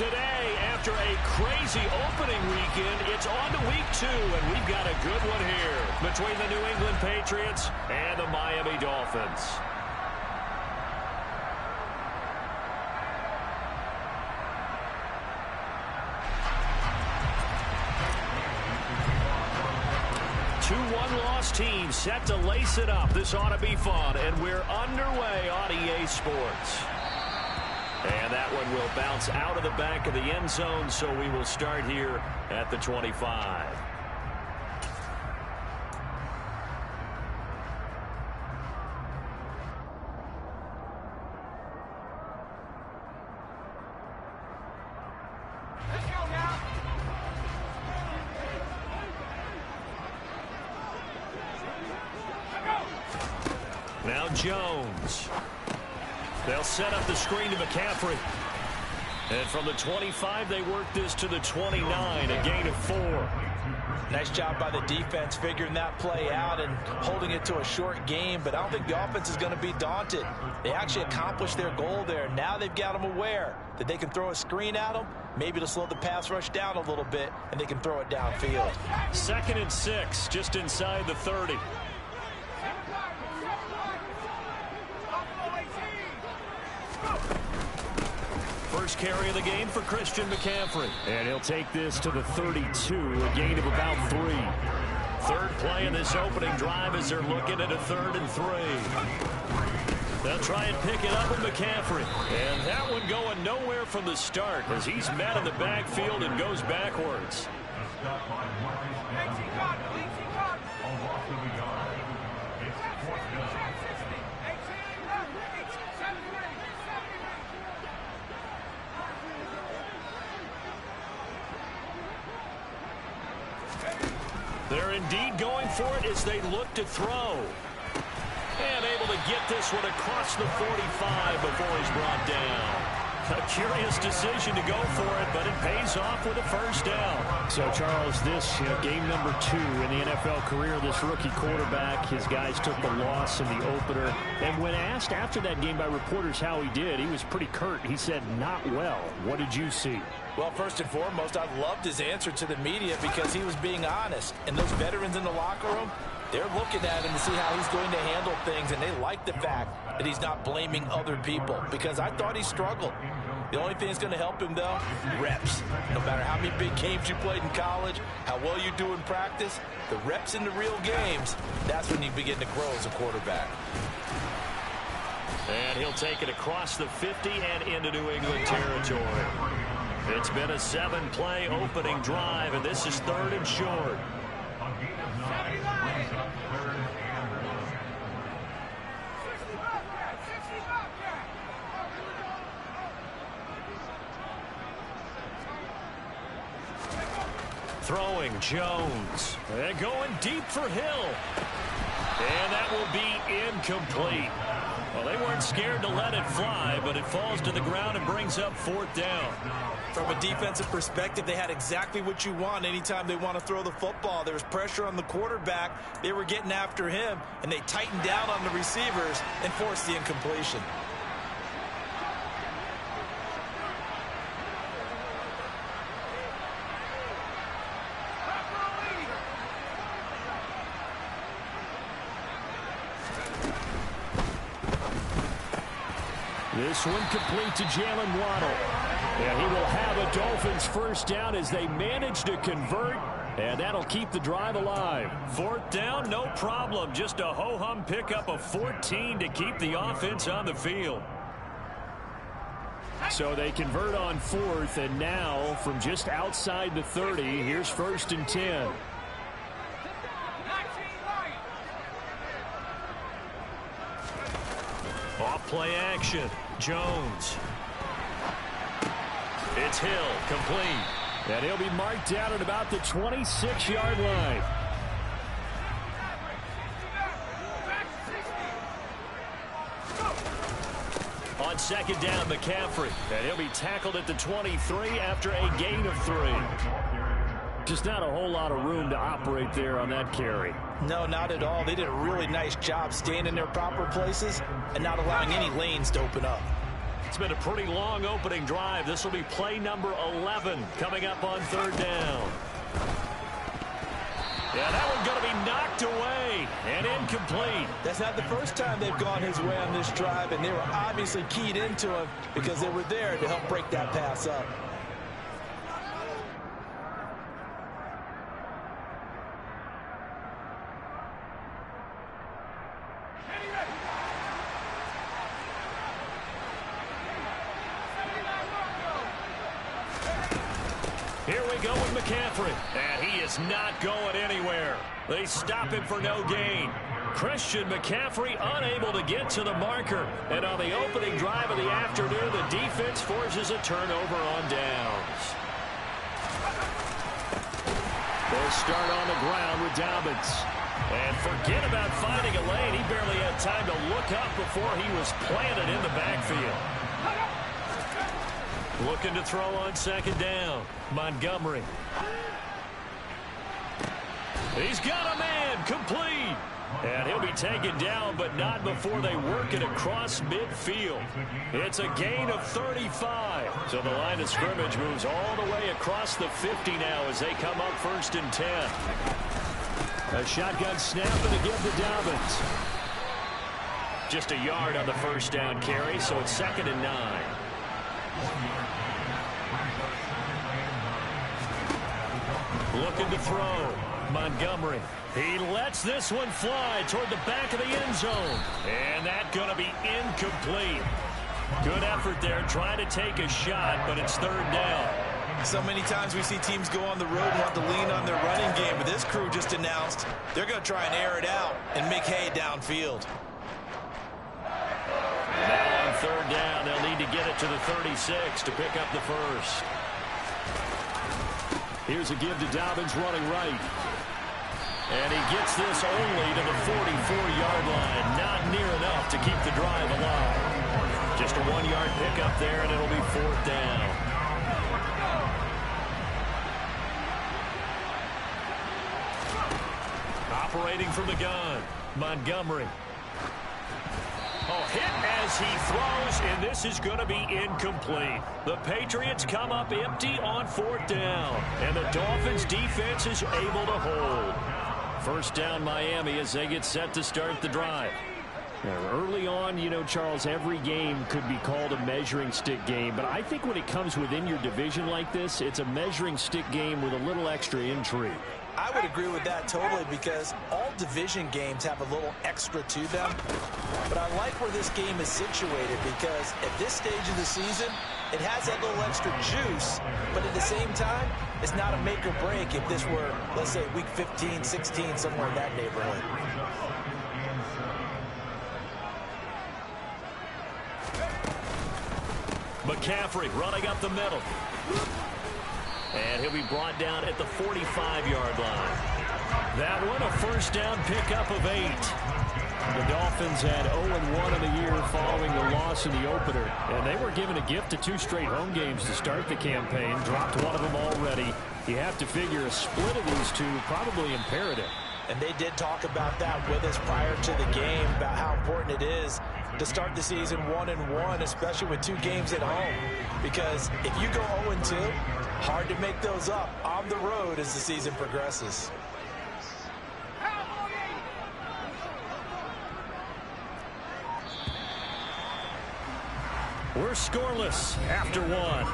today, after a crazy opening weekend, it's on to week 2, and we've got a good one here between the New England Patriots and the Miami Dolphins. Two one-loss teams set to lace it up. This ought to be fun, and we're underway on EA Sports. And that one will bounce out of the back of the end zone, so we will start here at the 25. Let's go now. Now Jones. They'll set up the screen to McCaffrey. And from the 25, they work this to the 29, a gain of 4. Nice job by the defense figuring that play out and holding it to a short game, but I don't think the offense is going to be daunted. They actually accomplished their goal there. Now they've got them aware that they can throw a screen at them, maybe to slow the pass rush down a little bit, and they can throw it downfield. 2nd and 6, just inside the 30. First carry of the game for Christian McCaffrey. And he'll take this to the 32, a gain of about 3. Third play in this opening drive as they're looking at a 3rd and 3. They'll try and pick it up with McCaffrey. And that one going nowhere from the start as he's met in the backfield and goes backwards. They're indeed going for it as they look to throw. And able to get this one across the 45 before he's brought down. A curious decision to go for it, but it pays off with a first down. So, Charles, this game number 2 in the NFL career, this rookie quarterback, his guys took the loss in the opener. And when asked after that game by reporters how he did, he was pretty curt. He said, not well. What did you see? Well, first and foremost, I loved his answer to the media because he was being honest. And those veterans in the locker room, they're looking at him to see how he's going to handle things, and they like the fact that he's not blaming other people because I thought he struggled. The only thing that's going to help him, though, reps. No matter how many big games you played in college, how well you do in practice, the reps in the real games, that's when you begin to grow as a quarterback. And he'll take it across the 50 and into New England territory. It's been a 7-play opening drive, and this is 3rd and short. Throwing Jones. And going deep for Hill. And that will be incomplete. Well, they weren't scared to let it fly, but it falls to the ground and brings up 4th down. From a defensive perspective, they had exactly what you want anytime they want to throw the football. There was pressure on the quarterback. They were getting after him, and they tightened down on the receivers and forced the incompletion. This one complete to Jalen Waddle. And he will have a Dolphins first down as they manage to convert. And that'll keep the drive alive. 4th down, no problem. Just a ho-hum pickup of 14 to keep the offense on the field. So they convert on 4th, and now from just outside the 30, here's 1st and 10. Off play action. Jones. It's Hill, complete. And he'll be marked down at about the 26-yard line. On 2nd down, McCaffrey. And he'll be tackled at the 23 after a gain of 3. Just not a whole lot of room to operate there on that carry. No, not at all. They did a really nice job staying in their proper places and not allowing any lanes to open up. It's been a pretty long opening drive. This will be play number 11 coming up on third down. Yeah, that one's going to be knocked away and incomplete. That's not the first time they've gone his way on this drive, and they were obviously keyed into him because they were there to help break that pass up. Here we go with McCaffrey. And he is not going anywhere. They stop him for no gain. Christian McCaffrey unable to get to the marker. And on the opening drive of the afternoon, the defense forces a turnover on downs. They'll start on the ground with Dolphins. And forget about finding a lane. He barely had time to look up before he was planted in the backfield. Looking to throw on second down. Montgomery. He's got a man. Complete. And he'll be taken down, but not before they work it across midfield. It's a gain of 35. So the line of scrimmage moves all the way across the 50 now as they come up 1st and 10. A shotgun snap and a give to Dolphins. Just a yard on the first down carry, so it's 2nd and 9. Looking to throw. Montgomery. He lets this one fly toward the back of the end zone. And that's going to be incomplete. Good effort there trying to take a shot, but it's 3rd down. So many times we see teams go on the road and want to lean on their running game, but this crew just announced they're going to try and air it out and make hay downfield. Now on 3rd down, they'll need to get it to the 36 to pick up the first. Here's a give to Dobbins running right. And he gets this only to the 44-yard line. Not near enough to keep the drive alive. Just a 1-yard pickup there, and it'll be 4th down. Operating from the gun, Montgomery. Oh, hit as he throws, and this is going to be incomplete. The Patriots come up empty on 4th down, and the Dolphins defense is able to hold. 1st down Miami as they get set to start the drive. Early on, you know, Charles, every game could be called a measuring stick game, but I think when it comes within your division like this, it's a measuring stick game with a little extra intrigue. I would agree with that totally because all division games have a little extra to them. But I like where this game is situated because at this stage of the season, it has that little extra juice, but at the same time, it's not a make or break if this were, let's say, week 15, 16, somewhere in that neighborhood. McCaffrey running up the middle. And he'll be brought down at the 45-yard line. That one, a 1st down pickup of 8. The Dolphins had 0-1 in the year following the loss in the opener. And they were given a gift of 2 straight home games to start the campaign. Dropped one of them already. You have to figure a split of these two probably imperative. And they did talk about that with us prior to the game, about how important it is to start the season 1-1, especially with 2 games at home. Because if you go 0-2, hard to make those up on the road as the season progresses. We're scoreless after 1.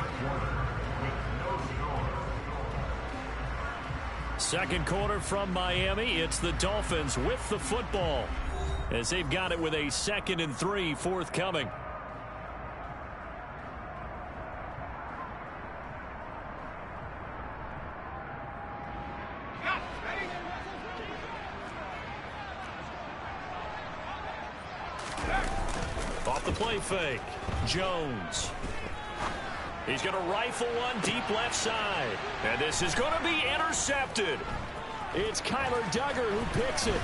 Second quarter from Miami. It's the Dolphins with the football as they've got it with a 2nd and 3 forthcoming. Off the play fake. Jones. He's going to rifle one deep left side. And this is going to be intercepted. It's Kyler Duggar who picks it.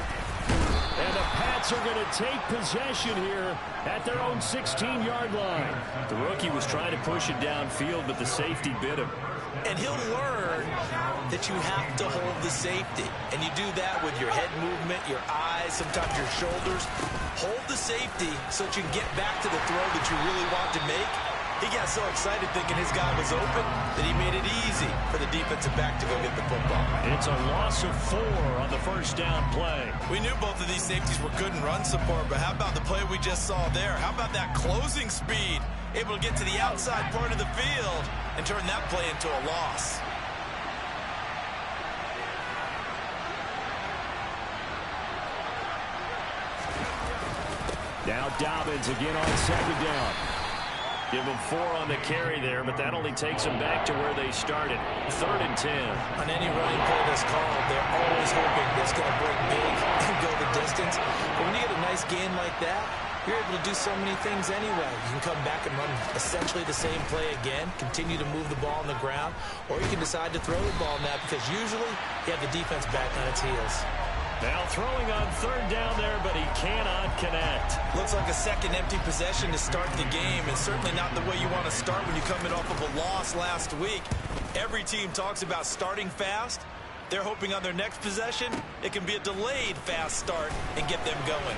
And the Pats are going to take possession here at their own 16-yard line. The rookie was trying to push it downfield, but the safety bit him. And he'll learn that you have to hold the safety. And you do that with your head movement, your eyes, sometimes your shoulders. Hold the safety so that you can get back to the throw that you really want to make. He got so excited thinking his guy was open that he made it easy for the defensive back to go get the football. It's a loss of 4 on the first down play. We knew both of these safeties were good in run support, but how about the play we just saw there? How about that closing speed? Able to get to the outside part of the field and turn that play into a loss. Now Dobbins again on second down. Give them 4 on the carry there, but that only takes them back to where they started. 3rd and 10. On any running play that's called, they're always hoping it's going to break big and go the distance. But when you get a nice gain like that, you're able to do so many things anyway. You can come back and run essentially the same play again, continue to move the ball on the ground, or you can decide to throw the ball now because usually you have the defense back on its heels. Now throwing on 3rd down there, but he cannot connect. Looks like a second empty possession to start the game, and certainly not the way you want to start when you're coming off of a loss last week. Every team talks about starting fast. They're hoping on their next possession, it can be a delayed fast start and get them going.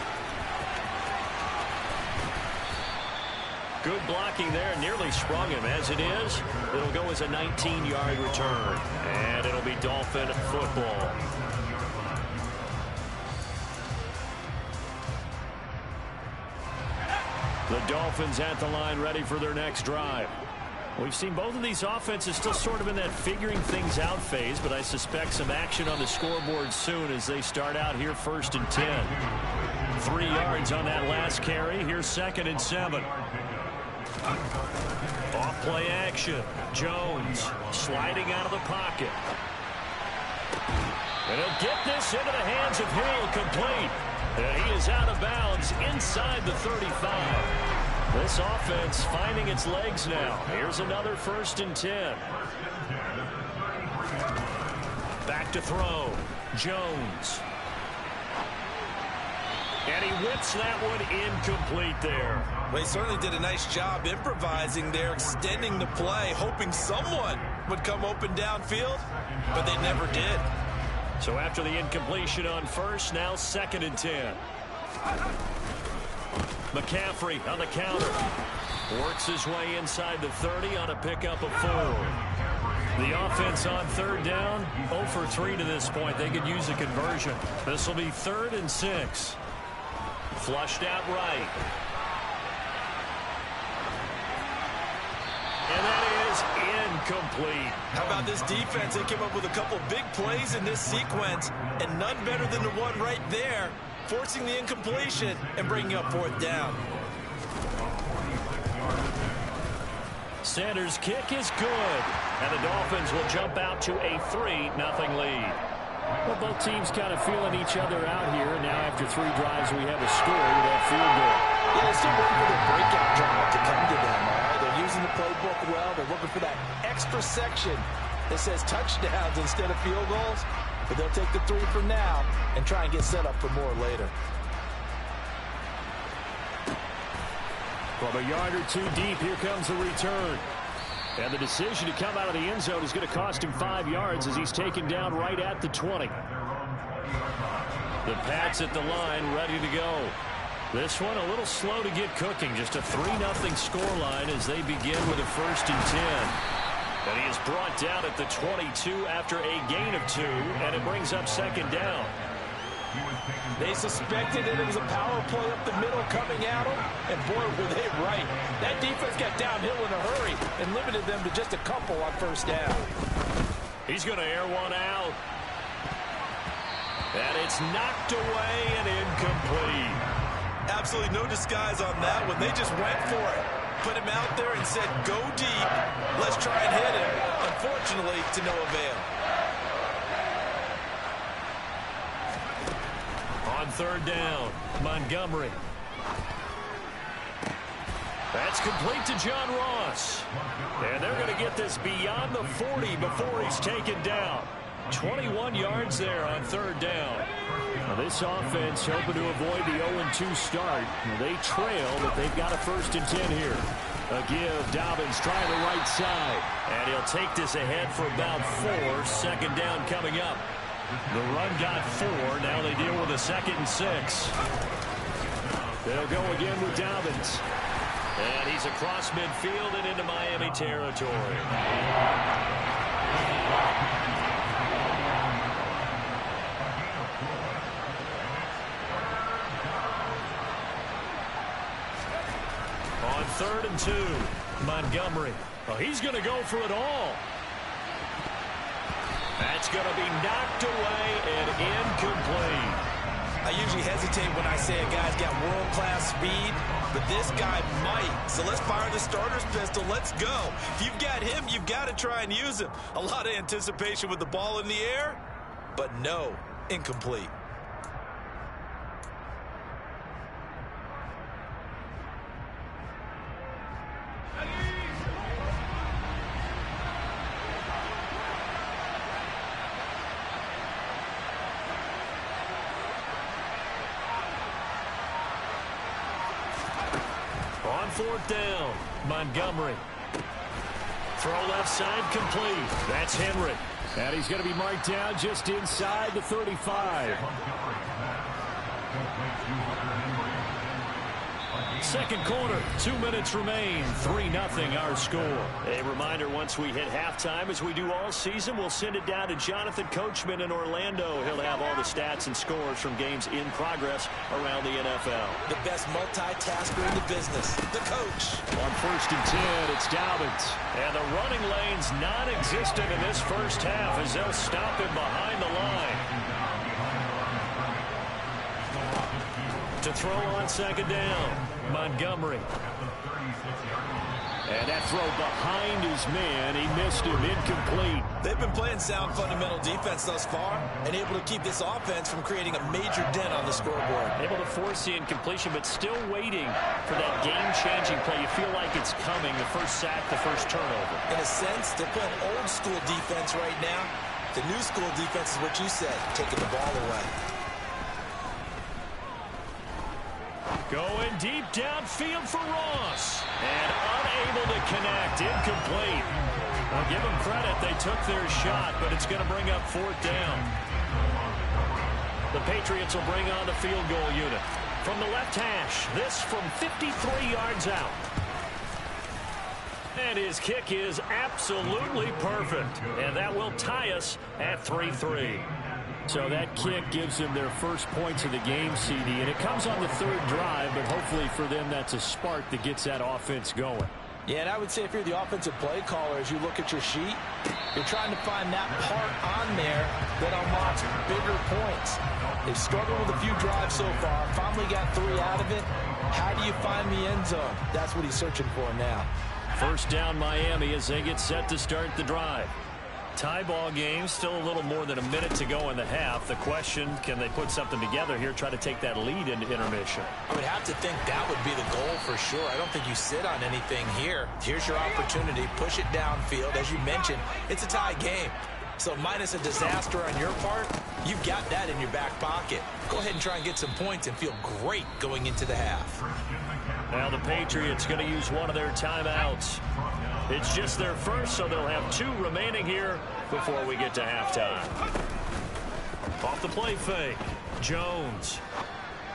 Good blocking there, nearly sprung him. As it is, it'll go as a 19-yard return, and it'll be Dolphin football. The Dolphins at the line, ready for their next drive. We've seen both of these offenses still sort of in that figuring things out phase, but I suspect some action on the scoreboard soon as they start out here 1st and 10. 3 yards on that last carry. Here's 2nd and 7. Off play action. Jones sliding out of the pocket. And he'll get this into the hands of Hill, complete. And he is out of bounds inside the 35. This offense finding its legs now. Here's another 1st and 10. Back to throw. Jones. And he whips that one incomplete there. Well, he certainly did a nice job improvising there, extending the play, hoping someone would come open downfield, but they never did. So after the incompletion on 1st, now 2nd and 10. McCaffrey on the counter. Works his way inside the 30 on a pickup of 4. The offense on 3rd down, 0 for 3 to this point. They could use a conversion. This will be 3rd and 6. Flushed out right. And that is incomplete. How about this defense? They came up with a couple big plays in this sequence, and none better than the one right there, forcing the incompletion and bringing up 4th down. Sanders' kick is good, and the Dolphins will jump out to a 3-0 lead. Well, both teams kind of feeling each other out here. Now after 3 drives, we have a score with that field goal. Yeah, they're still waiting for the breakout drive to come to them, all right? They're using the playbook well. They're looking for that extra section that says touchdowns instead of field goals. But they'll take the 3 for now and try and get set up for more later. From a yard or 2 deep, here comes the return. And the decision to come out of the end zone is going to cost him 5 yards as he's taken down right at the 20. The Pats at the line, ready to go. This one a little slow to get cooking. Just a 3-0 scoreline as they begin with a 1st and 10. And he is brought down at the 22 after a gain of 2, and it brings up 2nd down. They suspected that it was a power play up the middle coming at them, and boy, were they right. That defense got downhill in a hurry and limited them to just a couple on 1st down. He's going to air one out. And it's knocked away and incomplete. Absolutely no disguise on that one. They just went for it. Put him out there and said, go deep. Let's try and hit him. Unfortunately, to no avail. On 3rd down, Montgomery. That's complete to John Ross. And they're going to get this beyond the 40 before he's taken down. 21 yards there on third down. Now this offense hoping to avoid the 0-2 start. Well, they trail, but they've got a 1st and 10 here. A give, Dobbins trying the right side. And he'll take this ahead for about 4. 2nd down coming up. The run got 4. Now they deal with a 2nd and 6. They'll go again with Dobbins. And he's across midfield and into Miami territory. On 3rd and 2, Montgomery. Oh, he's going to go for it all. That's going to be knocked away and incomplete. I usually hesitate when I say a guy's got world-class speed, but this guy might. So let's fire the starter's pistol. Let's go. If you've got him, you've got to try and use him. A lot of anticipation with the ball in the air, but no, incomplete. On 4th down, Montgomery. Throw left side complete. That's Henry. And he's going to be marked down just inside the 35. 2nd quarter, 2 minutes remain. 3-0 our score. A reminder, once we hit halftime, as we do all season, we'll send it down to Jonathan Coachman in Orlando. He'll have all the stats and scores from games in progress around the NFL. The best multitasker in the business, the coach. On 1st and 10, it's Dobbins. And the running lane's non-existent in this first half as they'll stop him behind the line. To throw on 2nd down, Montgomery. And that throw behind his man. He missed him. Incomplete. They've been playing sound fundamental defense thus far and able to keep this offense from creating a major dent on the scoreboard. Able to force the incompletion, but still waiting for that game-changing play. You feel like it's coming. The first sack, the first turnover. In a sense, they're playing old-school defense right now. The new-school defense is what you said, taking the ball away. Going deep downfield for Ross. And unable to connect. Incomplete. Well, give them credit. They took their shot, but it's going to bring up 4th down. The Patriots will bring on the field goal unit. From the left hash, this from 53 yards out. And his kick is absolutely perfect. And that will tie us at 3-3. So that kick gives them their first points of the game, CD, and it comes on the 3rd drive, but hopefully for them that's a spark that gets that offense going. Yeah, and I would say if you're the offensive play caller, as you look at your sheet, you're trying to find that part on there that unlocks bigger points. They've struggled with a few drives so far, finally got 3 out of it. How do you find the end zone? That's what he's searching for now. 1st down Miami as they get set to start the drive. Tie ball game, still a little more than a minute to go in the half. The question, can they put something together here, try to take that lead into intermission? I would have to think that would be the goal for sure. I don't think you sit on anything here. Here's your opportunity. Push it downfield. As you mentioned, it's a tie game. So minus a disaster on your part, you've got that in your back pocket. Go ahead and try and get some points and feel great going into the half. Now the Patriots going to use one of their timeouts. It's just their first, so they'll have 2 remaining here before we get to halftime. Off the play fake, Jones.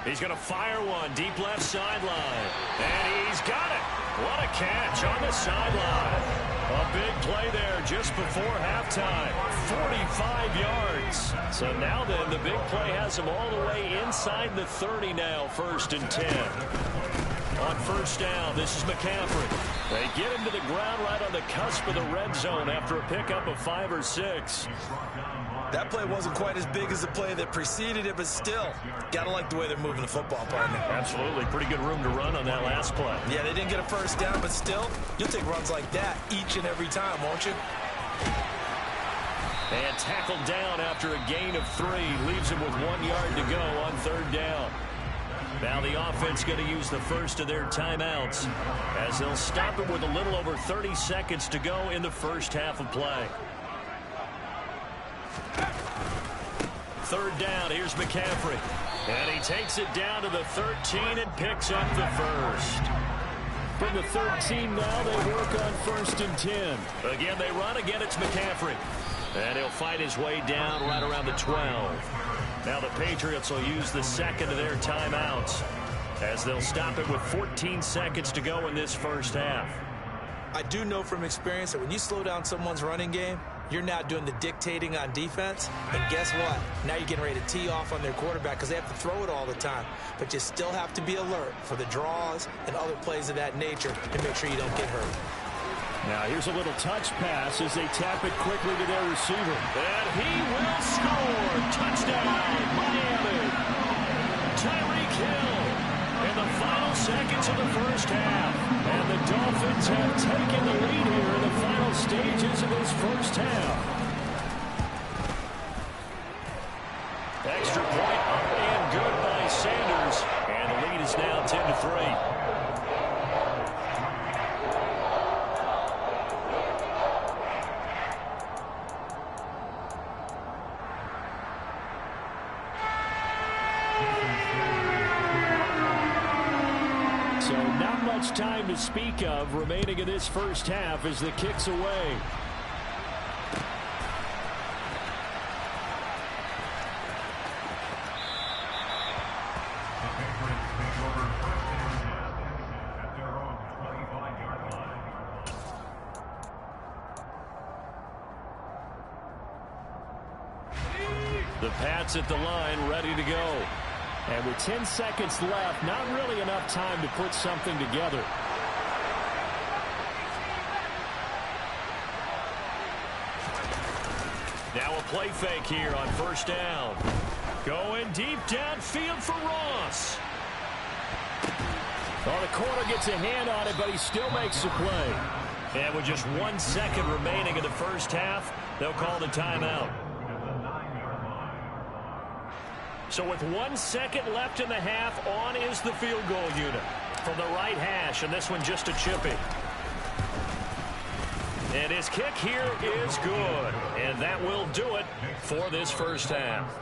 He's going to fire one deep left sideline. And he's got it. What a catch on the sideline. A big play there just before halftime. 45 yards. So now then, the big play has him all the way inside the 30 now, 1st and 10. On 1st down, this is McCaffrey. They get him to the ground right on the cusp of the red zone after a pickup of 5 or 6. That play wasn't quite as big as the play that preceded it, but still, got to like the way they're moving the football, partner. Absolutely. Pretty good room to run on that last play. Yeah, they didn't get a 1st down, but still, you'll take runs like that each and every time, won't you? And tackled down after a gain of 3. Leaves him with 1 yard to go on 3rd down. Now the offense going to use the first of their timeouts as they'll stop it with a little over 30 seconds to go in the first half of play. Third down, here's McCaffrey. And he takes it down to the 13 and picks up the first. From the 13 now, they work on 1st and 10. Again, they run. Again, it's McCaffrey. And he'll fight his way down right around the 12. Now the Patriots will use the second of their timeouts as they'll stop it with 14 seconds to go in this first half. I do know from experience that when you slow down someone's running game, you're now doing the dictating on defense. And guess what? Now you're getting ready to tee off on their quarterback because they have to throw it all the time. But you still have to be alert for the draws and other plays of that nature to make sure you don't get hurt. Now here's a little touch pass as they tap it quickly to their receiver. And he will score. Touchdown, Miami. Tyreek Hill in the final seconds of the first half. And the Dolphins have taken the lead here in the final stages of this first half. Extra point up and good by Sanders. And the lead is now 10-3. So not much time to speak of remaining in this first half as the kick's away. The Pats at the line, ready to go. And with 10 seconds left, not really enough time to put something together. Now a play fake here on first down. Going deep downfield for Ross. Oh, the corner gets a hand on it, but he still makes the play. And with just 1 second remaining in the first half, they'll call the timeout. So with 1 second left in the half, on is the field goal unit from the right hash, and this one just a chippy. And his kick here is good, and that will do it for this first half.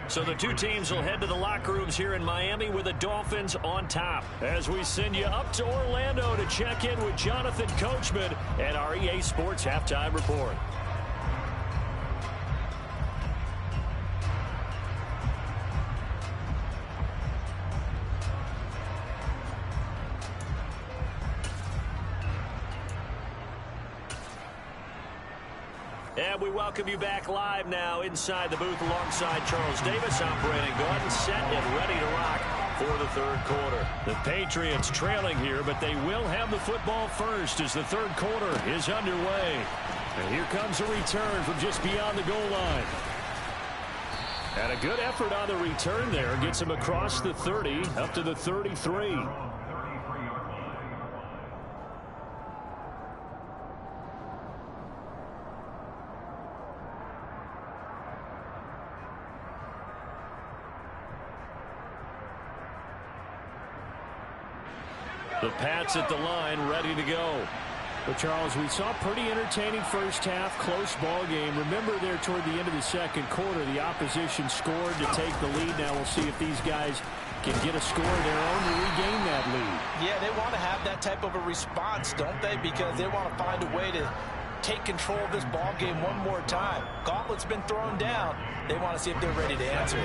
So the two teams will head to the locker rooms here in Miami with the Dolphins on top as we send you up to Orlando to check in with Jonathan Coachman and our EA Sports Halftime Report. And we welcome you back live now inside the booth alongside Charles Davis, operating good, set, and ready to rock for the third quarter. The Patriots trailing here, but they will have the football first as the third quarter is underway. And here comes a return from just beyond the goal line. And a good effort on the return there gets him across the 30 up to the 33. The Pats at the line, ready to go. But, Charles, we saw a pretty entertaining first half, close ball game. Remember there toward the end of the second quarter, the opposition scored to take the lead. Now we'll see if these guys can get a score of their own to regain that lead. Yeah, they want to have that type of a response, don't they? Because they want to find a way to take control of this ball game one more time. Gauntlet's been thrown down. They want to see if they're ready to answer it.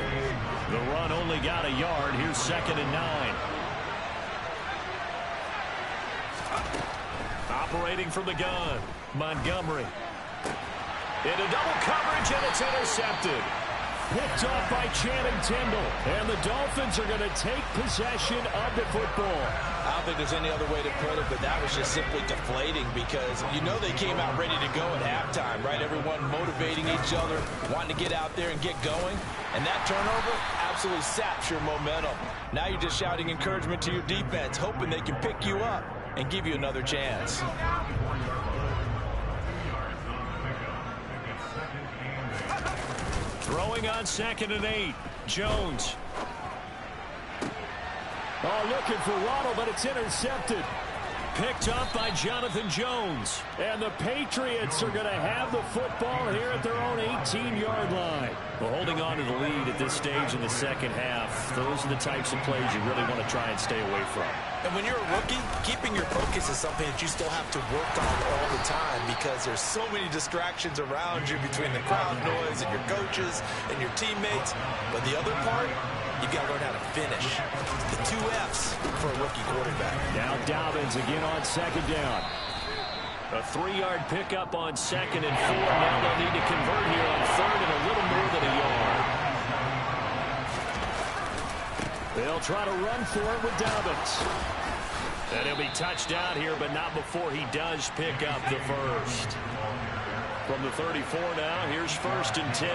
The run only got a yard. Here's 2nd and 9. Operating from the gun, Montgomery. Into double coverage, and it's intercepted. Picked off by Channing Tindall. And the Dolphins are going to take possession of the football. I don't think there's any other way to put it, but that was just simply deflating because you know they came out ready to go at halftime, right? Everyone motivating each other, wanting to get out there and get going. And that turnover absolutely saps your momentum. Now you're just shouting encouragement to your defense, hoping they can pick you up and give you another chance. Throwing on 2nd and 8. Jones. Oh, looking for Waddle, but it's intercepted. picked up by Jonathan Jones. And the Patriots are going to have the football here at their own 18-yard line. Well, holding on to the lead at this stage in the second half, those are the types of plays you really want to try and stay away from. And when you're a rookie, keeping your focus is something that you still have to work on all the time because there's so many distractions around you between the crowd noise and your coaches and your teammates. But the other part, you've got to learn how to finish. The 2 F's for a rookie quarterback. Now Dolphins again on second down. A 3-yard pickup on 2nd and 4. Now they'll need to convert here on 3rd and a little more than a yard. They'll try to run for it with Dolphins. And he'll be touched down here, but not before he does pick up the first. From the 34 now, here's 1st and 10.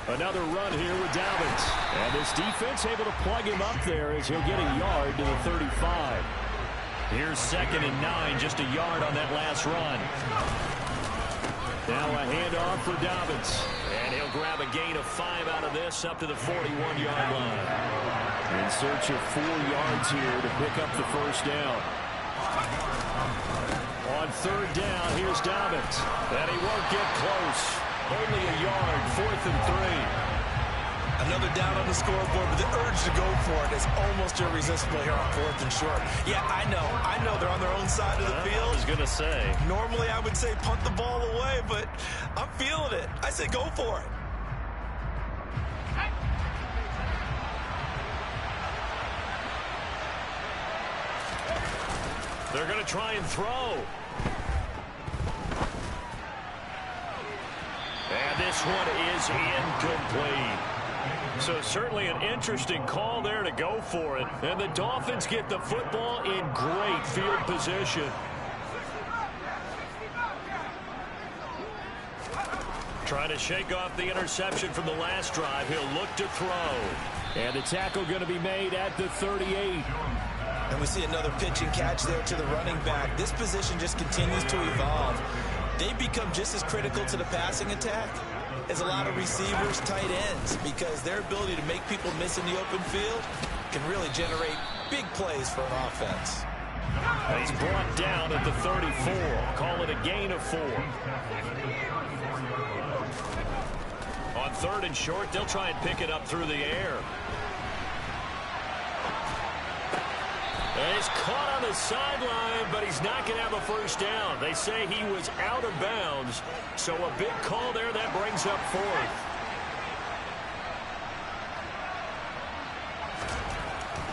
Another run here with Dolphins. And this defense able to plug him up there as he'll get a yard to the 35. Here's 2nd and 9, just a yard on that last run. Now a handoff for Dolphins. And he'll grab a gain of 5 out of this up to the 41-yard line. In search of 4 yards here to pick up the first down. On 3rd down, here's Dolphins. And he won't get close. Only a yard, 4th and 3. Another down on the scoreboard, but the urge to go for it is almost irresistible here on 4th and short. Yeah, I know they're on their own side of the field. I was going to say. Normally I would say punt the ball away, but I'm feeling it. I say go for it. They're going to try and throw. And this one is incomplete. So certainly an interesting call there to go for it. And the Dolphins get the football in great field position. Trying to shake off the interception from the last drive. He'll look to throw. And the tackle going to be made at the 38. And we see another pitch and catch there to the running back. This position just continues to evolve. They become just as critical to the passing attack as a lot of receivers, tight ends, because their ability to make people miss in the open field can really generate big plays for an offense. He's brought down at the 34. Call it a gain of 4. On 3rd and short, they'll try and pick it up through the air. And he's caught on the sideline, but he's not going to have a first down. They say he was out of bounds, so a big call there that brings up 4th.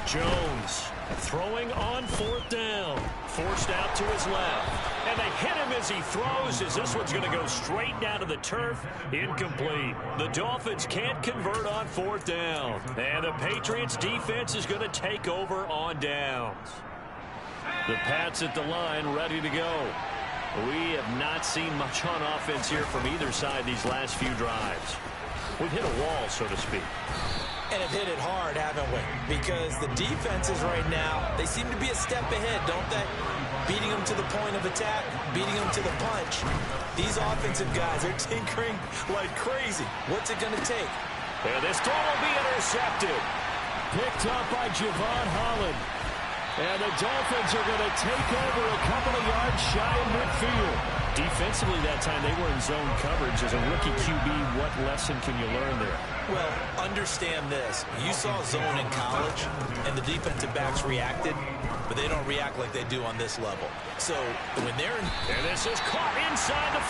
Jones throwing on 4th down. Forced out to his left. And they hit him as he throws, as this one's going to go straight down to the turf. Incomplete. The Dolphins can't convert on 4th down. And the Patriots defense is going to take over on downs. The Pats at the line, ready to go. We have not seen much on offense here from either side these last few drives. We've hit a wall, so to speak. And have hit it hard, haven't we? Because the defenses right now, they seem to be a step ahead, don't they? Beating them to the point of attack, beating them to the punch. These offensive guys are tinkering like crazy. What's it going to take? And this throw will be intercepted. Picked up by Javon Holland. And the Dolphins are going to take over a couple of yards shy of midfield. Defensively that time, they were in zone coverage. As a rookie QB, what lesson can you learn there? Well, understand this. You saw zone in college, and the defensive backs reacted, but they don't react like they do on this level. So when they're in... And this is caught inside the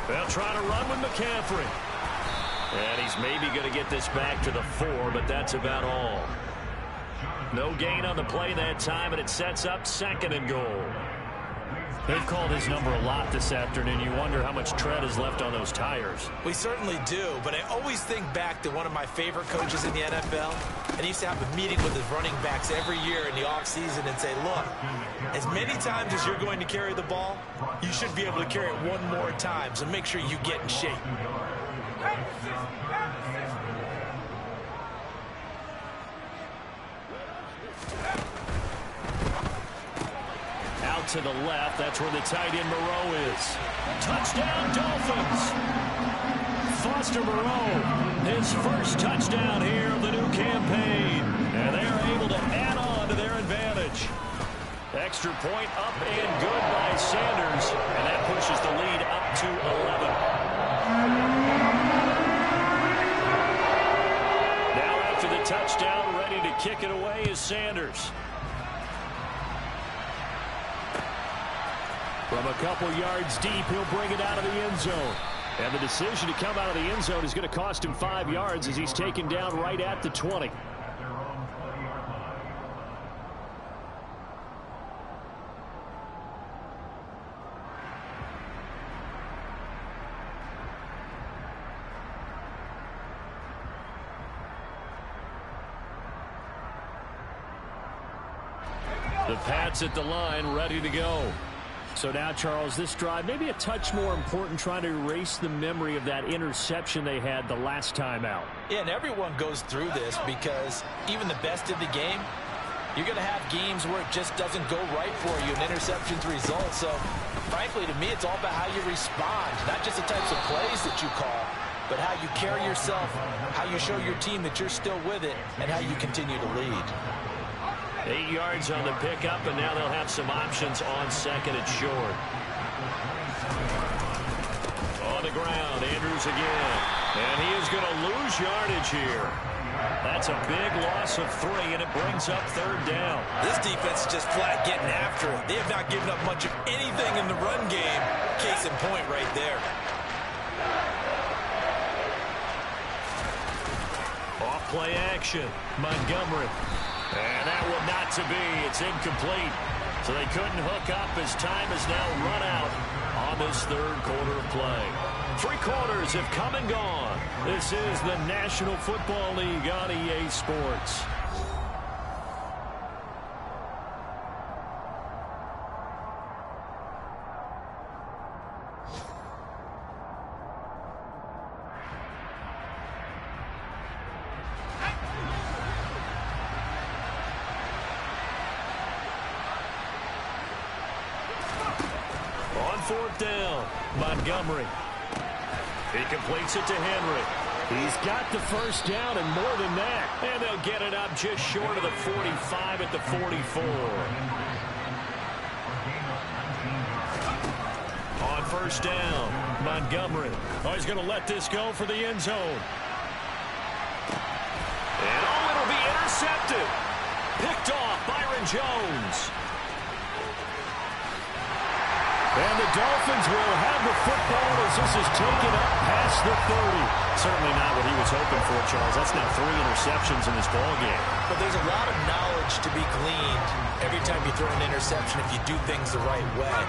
5. They'll try to run with McCaffrey. And he's maybe going to get this back to the 4, but that's about all. No gain on the play that time, and it sets up 2nd and goal. They've called his number a lot this afternoon. You wonder how much tread is left on those tires. We certainly do, but I always think back to one of my favorite coaches in the NFL, and he used to have a meeting with his running backs every year in the offseason and say, look, as many times as you're going to carry the ball, you should be able to carry it one more time, so make sure you get in shape. to the left. That's where the tight end Moreau is. Touchdown, Dolphins. Foster Moreau, his first touchdown here of the new campaign. And they are able to add on to their advantage. Extra point up and good by Sanders. And that pushes the lead up to 11. Now after the touchdown, ready to kick it away is Sanders. From a couple yards deep, he'll bring it out of the end zone. And the decision to come out of the end zone is going to cost him 5 yards as he's taken down right at the 20. The Pats at the line, ready to go. So now, Charles, this drive maybe a touch more important, trying to erase the memory of that interception they had the last time out. Yeah, and everyone goes through this because even the best of the game, you're going to have games where it just doesn't go right for you, and interceptions result. So, frankly, to me, it's all about how you respond, not just the types of plays that you call, but how you carry yourself, how you show your team that you're still with it, and how you continue to lead. 8 yards on the pickup, and now they'll have some options on second and short. On the ground, Andrews again. And he is going to lose yardage here. That's a big loss of 3, and it brings up third down. This defense is just flat getting after it. They have not given up much of anything in the run game. Case in point right there. Off play action. Montgomery. And that one not to be. It's incomplete. So they couldn't hook up as time has now run out on this third quarter of play. 3 quarters have come and gone. This is the National Football League on EA Sports. Fourth down, Montgomery. He completes it to Henry. He's got the first down and more than that. And they'll get it up just short of the 45 at the 44. On first down, Montgomery. Oh, he's going to let this go for the end zone. And oh, it'll be intercepted. Picked off Byron Jones. And the Dolphins will have the football as this is taken up past the 30. Certainly not what he was hoping for, Charles. That's now 3 interceptions in this ballgame. But there's a lot of knowledge to be gleaned every time you throw an interception if you do things the right way.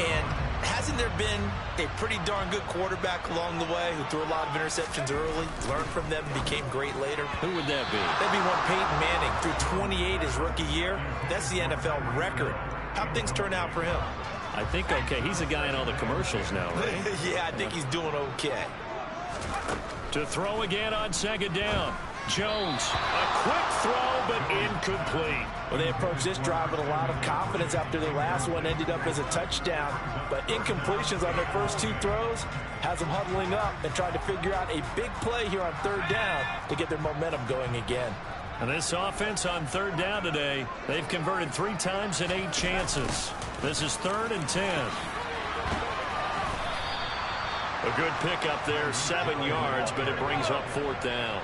And hasn't there been a pretty darn good quarterback along the way who threw a lot of interceptions early, learned from them, became great later? Who would that be? That'd be one Peyton Manning. Threw 28 his rookie year. That's the NFL record. How'd things turn out for him? I think okay. He's a guy in all the commercials now, right? Yeah, I think he's doing okay. To throw again on second down. Jones, a quick throw, but incomplete. Well, they approached this drive with a lot of confidence after their last one ended up as a touchdown. But incompletions on their first 2 throws has them huddling up and trying to figure out a big play here on third down to get their momentum going again. And this offense on third down today, they've converted 3 times in 8 chances. This is 3rd and 10. A good pickup there, 7 yards, but it brings up 4th down.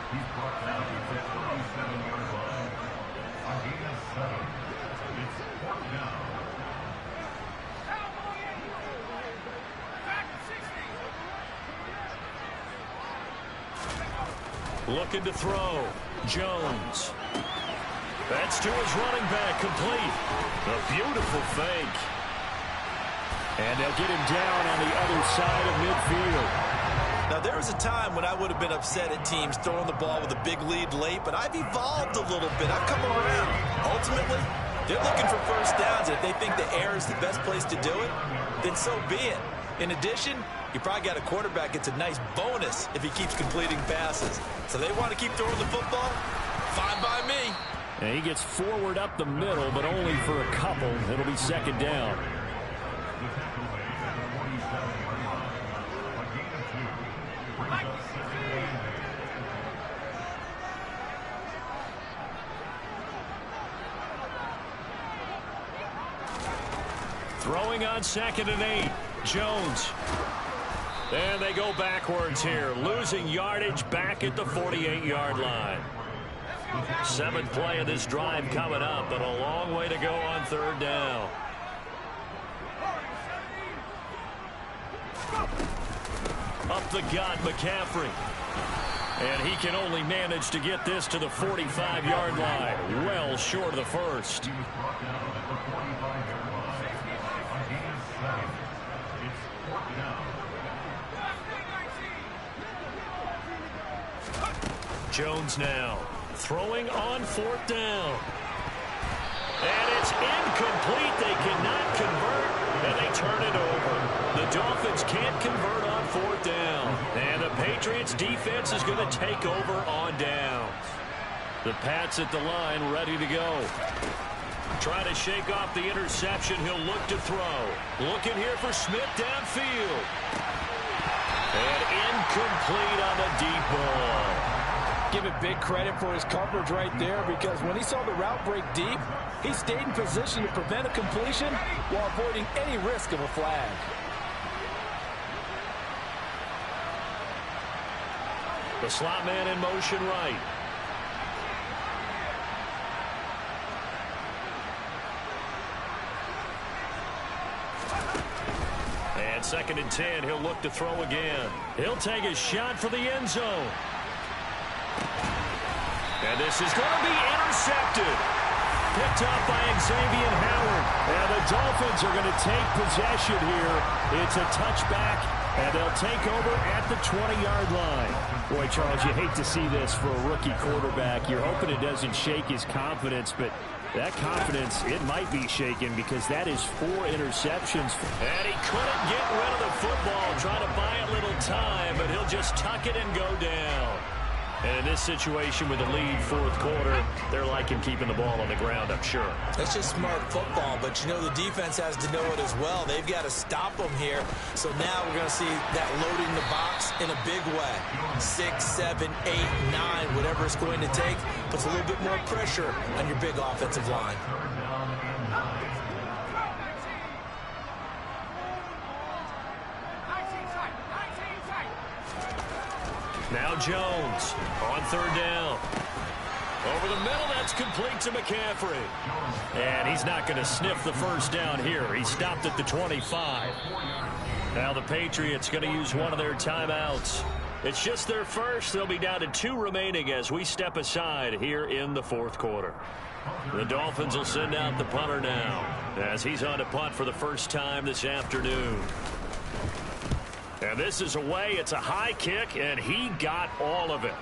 Looking to throw. Jones. That's to his running back, complete. A beautiful fake. And they'll get him down on the other side of midfield. Now, there was a time when I would have been upset at teams throwing the ball with a big lead late, but I've evolved a little bit. I've come around. Ultimately, they're looking for first downs. If they think the air is the best place to do it, then so be it. In addition, you probably got a quarterback gets a nice bonus if he keeps completing passes. So they want to keep throwing the football? Fine by me. And he gets forward up the middle, but only for a couple. It'll be second down. Throwing on 2nd and 8. Jones. And they go backwards here, losing yardage back at the 48-yard line. 7th play of this drive coming up, but a long way to go on 3rd down. Up the gut, McCaffrey. And he can only manage to get this to the 45-yard line, well short of the first. Jones now throwing on 4th down. And it's incomplete. They cannot convert, and they turn it over. The Dolphins can't convert on 4th down. And the Patriots defense is going to take over on downs. The Pats at the line ready to go. Trying to shake off the interception. He'll look to throw. Looking here for Smith downfield. And incomplete on the deep ball. Give it big credit for his coverage right there, because when he saw the route break deep, he stayed in position to prevent a completion while avoiding any risk of a flag. The slot man in motion right. And 2nd and 10, he'll look to throw again. He'll take a shot for the end zone. And this is going to be intercepted. Picked up by Xavier Howard. And the Dolphins are going to take possession here. It's a touchback, and they'll take over at the 20-yard line. Boy, Charles, you hate to see this for a rookie quarterback. You're hoping it doesn't shake his confidence, but that confidence, it might be shaken, because that is 4 interceptions. And he couldn't get rid of the football, trying to buy a little time, but he'll just tuck it and go down. And in this situation with the lead 4th quarter, they're liking keeping the ball on the ground, I'm sure. That's just smart football, but you know the defense has to know it as well. They've got to stop them here. So now we're going to see that loading the box in a big way. 6, 7, 8, 9, whatever it's going to take, puts a little bit more pressure on your big offensive line. Now Jones on 3rd down. Over the middle, that's complete to McCaffrey. And he's not going to sniff the first down here. He stopped at the 25. Now the Patriots going to use one of their timeouts. It's just their first. They'll be down to 2 remaining as we step aside here in the 4th quarter. The Dolphins will send out the punter now as he's on to punt for the first time this afternoon. And this is away. It's a high kick, and he got all of it.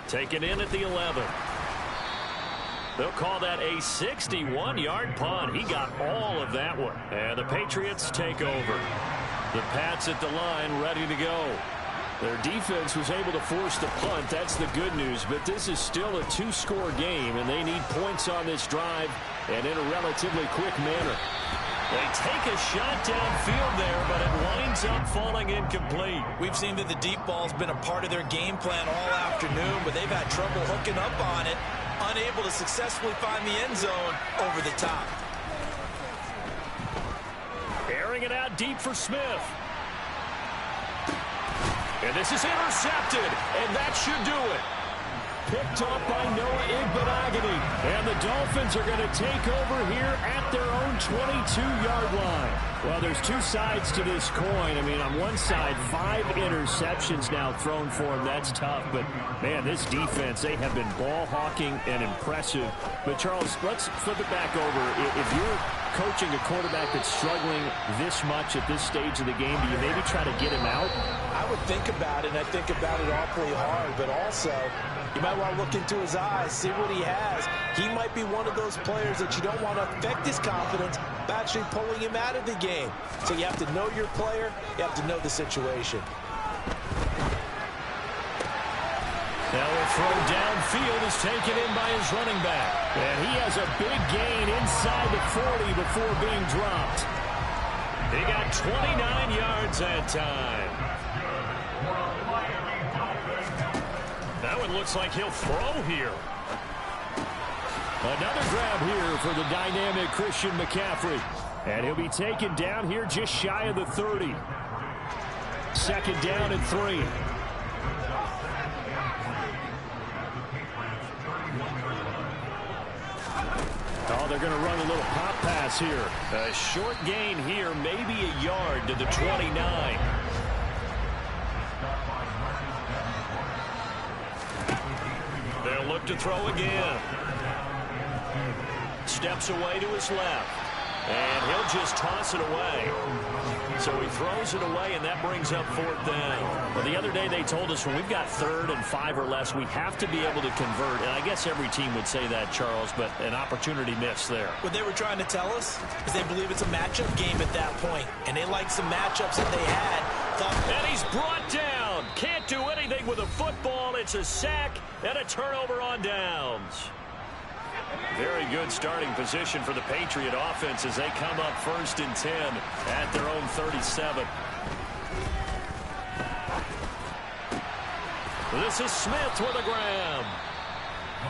Taken in at the 11. They'll call that a 61-yard punt. He got all of that one. And the Patriots take over. The Pats at the line ready to go. Their defense was able to force the punt. That's the good news. But this is still a 2-score game, and they need points on this drive and in a relatively quick manner. They take a shot downfield there, but it winds up falling incomplete. We've seen that the deep ball's been a part of their game plan all afternoon, but they've had trouble hooking up on it, unable to successfully find the end zone over the top. Airing it out deep for Smith. And this is intercepted, and that should do it. Picked up by Noah Igbenogany. And the Dolphins are going to take over here at their own 22-yard line. Well, there's 2 sides to this coin. I mean, on one side, 5 interceptions now thrown for him. That's tough. But, man, this defense, they have been ball hawking and impressive. But, Charles, let's flip it back over. If you're coaching a quarterback that's struggling this much at this stage of the game, do you maybe try to get him out? I would think about it, and I think about it awfully hard, but also you might want to look into his eyes, see what he has. He might be one of those players that you don't want to affect his confidence by actually pulling him out of the game. So you have to know your player, you have to know the situation. Now a throw downfield is taken in by his running back. And he has a big gain inside the 40 before being dropped. He got 29 yards that time. That one looks like he'll throw here. Another grab here for the dynamic Christian McCaffrey. And he'll be taken down here just shy of the 30. Second down and 3. Oh, they're going to run a little pop pass here. A short gain here, maybe a yard to the 29. They'll look to throw again. Steps away to his left. And he'll just toss it away. So he throws it away, and that brings up 4th down. Well, the other day they told us when we've got 3rd and 5 or less, we have to be able to convert. And I guess every team would say that, Charles, but an opportunity missed there. What they were trying to tell us is they believe it's a matchup game at that point. And they like some matchups that they had. And he's brought down. Can't do anything with a football. It's a sack and a turnover on downs. Very good starting position for the Patriot offense as they come up 1st and 10 at their own 37. This is Smith with a grab.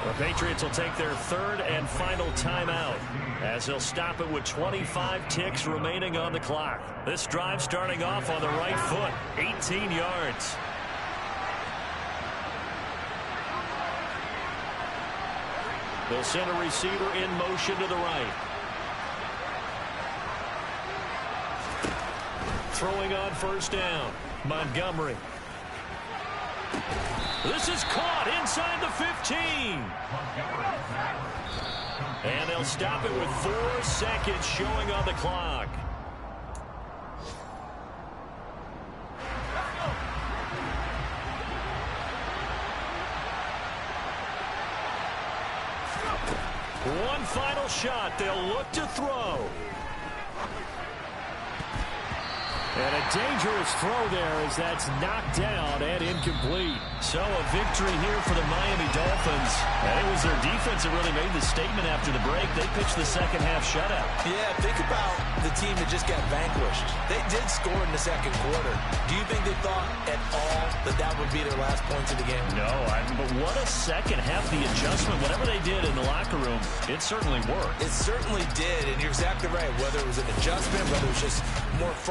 The Patriots will take their 3rd and final timeout as they'll stop it with 25 ticks remaining on the clock. This drive starting off on the right foot, 18 yards. They'll send a receiver in motion to the right. Throwing on 1st down. Montgomery. This is caught inside the 15. And they'll stop it with 4 seconds showing on the clock. One final shot. They'll look to throw. And a dangerous throw there as that's knocked down and incomplete. So a victory here for the Miami Dolphins. And it was their defense that really made the statement after the break. They pitched the second half shutout. Yeah, think about the team that just got vanquished. They did score in the 2nd quarter. Do you think they thought at all that that would be their last points of the game? No, but what a second half. The adjustment, whatever they did in the locker room, it certainly worked. It certainly did, and you're exactly right. Whether it was an adjustment, whether it was just more